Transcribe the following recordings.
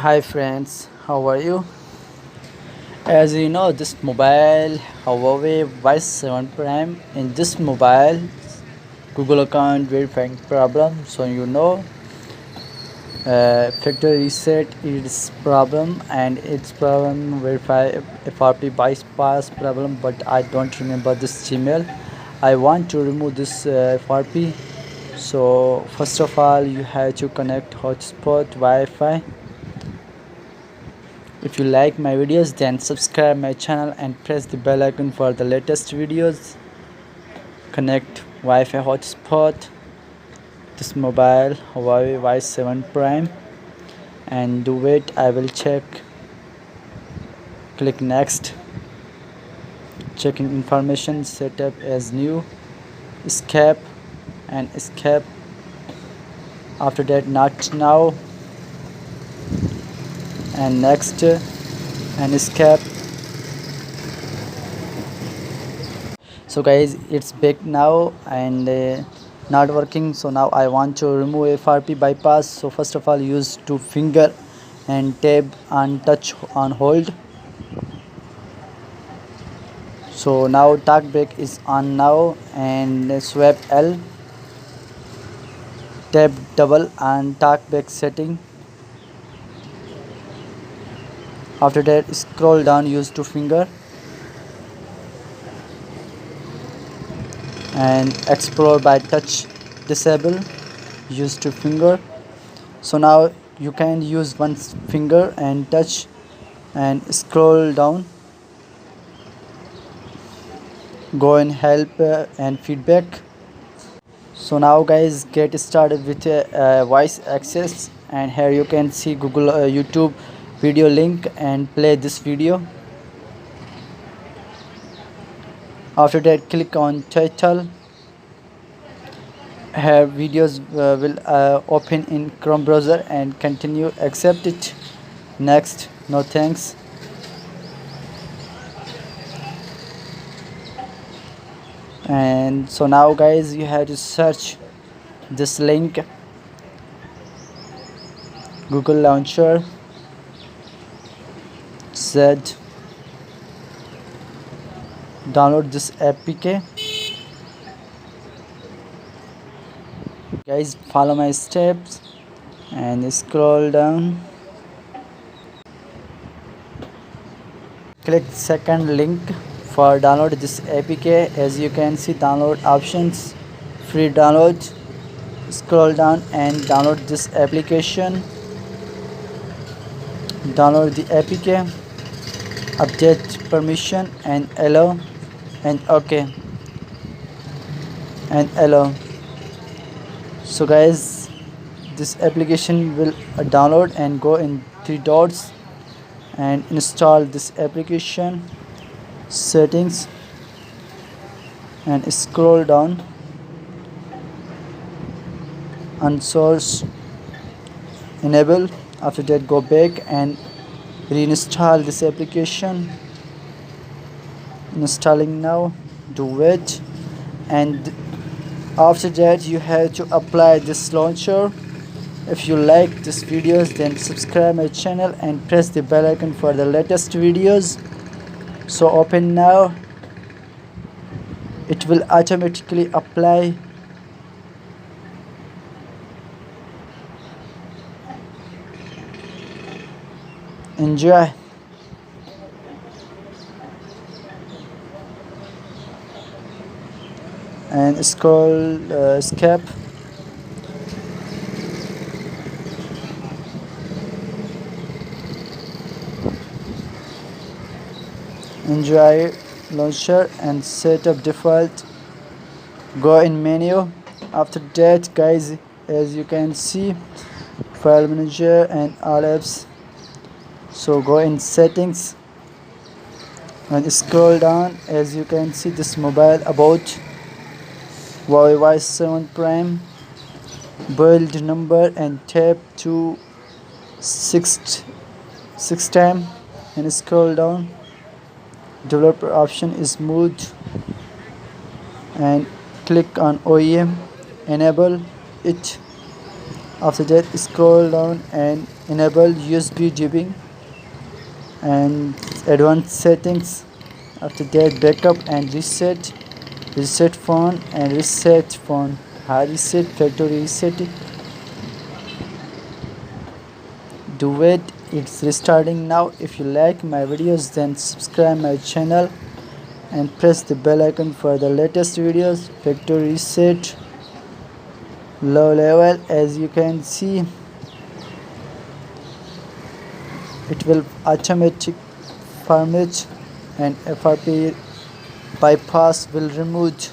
Hi friends, how are you? As you know, this mobile Huawei Y7 Prime, in this mobile Google account verifying problem, so factory reset is problem, and it's problem verify FRP bypass problem, but I don't remember this Gmail. I want to remove this FRP. So first of all, you have to connect hotspot Wi-Fi. If you like my videos, then subscribe my channel and press the bell icon for the latest videos. Connect Wi-Fi hotspot, this mobile Huawei Y7 Prime, and do wait, I will check. Click next. Checking information, setup as new, escape and escape. After that, not now, and next, and escape. So guys, it's back now, and not working. So now I want to remove FRP bypass. So first of all, use two finger and tab and touch on hold. So now talk back is on now, and swipe L, tab double and talk back setting. After that, scroll down, use two finger and explore by touch disable, use two finger. So now you can use one finger and touch and scroll down. Go in help and feedback. So now guys, get started with voice access, and here you can see Google YouTube video link and play this video. After that, click on title. Here videos will open in Chrome browser, and continue, accept it, next, no thanks. And so now guys, you have to search this link, Google launcher Z, download this apk. Guys, follow my steps and scroll down. Click second link for download this apk. As you can see, download options, free download. Scroll down and download this application. Download the apk, update permission and allow, and OK and allow. So guys, this application will download, and go in three dots and install this application, settings, and scroll down, unsource, enable. After that, go back and reinstall this application. Installing now, do wait, and after that you have to apply this launcher. If you like this videos, then subscribe my channel and press the bell icon for the latest videos. So open now, it will automatically apply. Enjoy. And scroll, escape. Enjoy launcher and set up default. Go in menu. After that guys, as you can see, file manager and all apps. So go in settings and scroll down. As you can see, this mobile about Huawei Y7 Prime, build number, and tap to six time and scroll down. Developer option is smooth, and click on OEM, enable it. After that, scroll down and enable USB debugging and advanced settings. After that, backup and reset phone and reset phone, hard reset, factory reset. Do it, it's restarting now. If you like my videos, then subscribe my channel and press the bell icon for the latest videos. Factory reset, low level. As you can see, it will automatic format and FRP bypass will remove.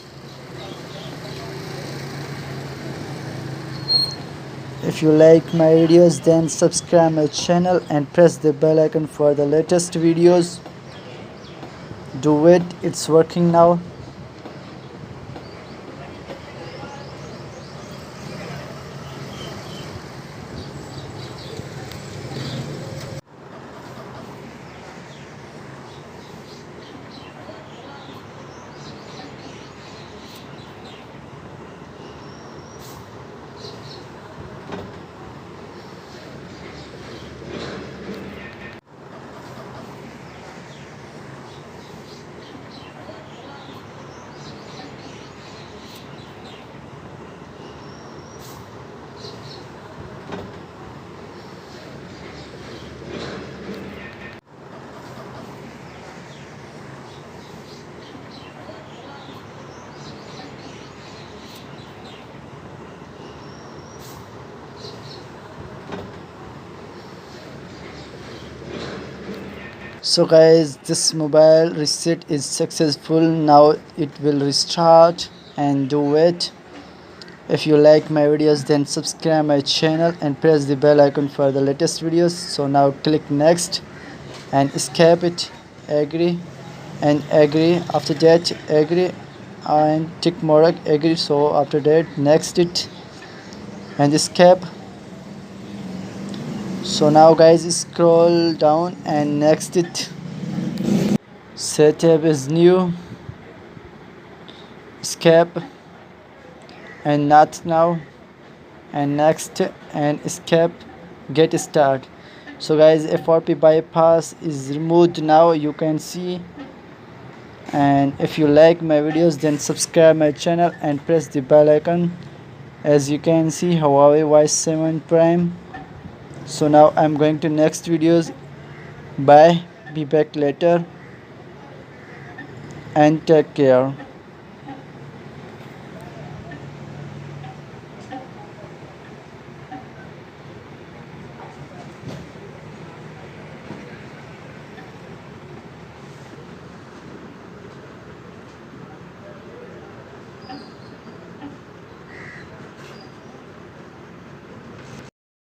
If you like my videos, then subscribe my channel and press the bell icon for the latest videos. Do it, it's working now. So guys, this mobile reset is successful. Now it will restart and do it. If you like my videos, then subscribe my channel and press the bell icon for the latest videos. So now click next and escape it, agree and agree. After that, agree and tick mark, agree. So after that, next it and escape. So now guys, scroll down and next it. Setup is new, escape and not now and next and escape, get start. So guys, FRP bypass is removed now, you can see. And if you like my videos, then subscribe my channel and press the bell icon. As you can see, Huawei Y7 Prime. So now I'm going to next videos. Bye, be back later and take care.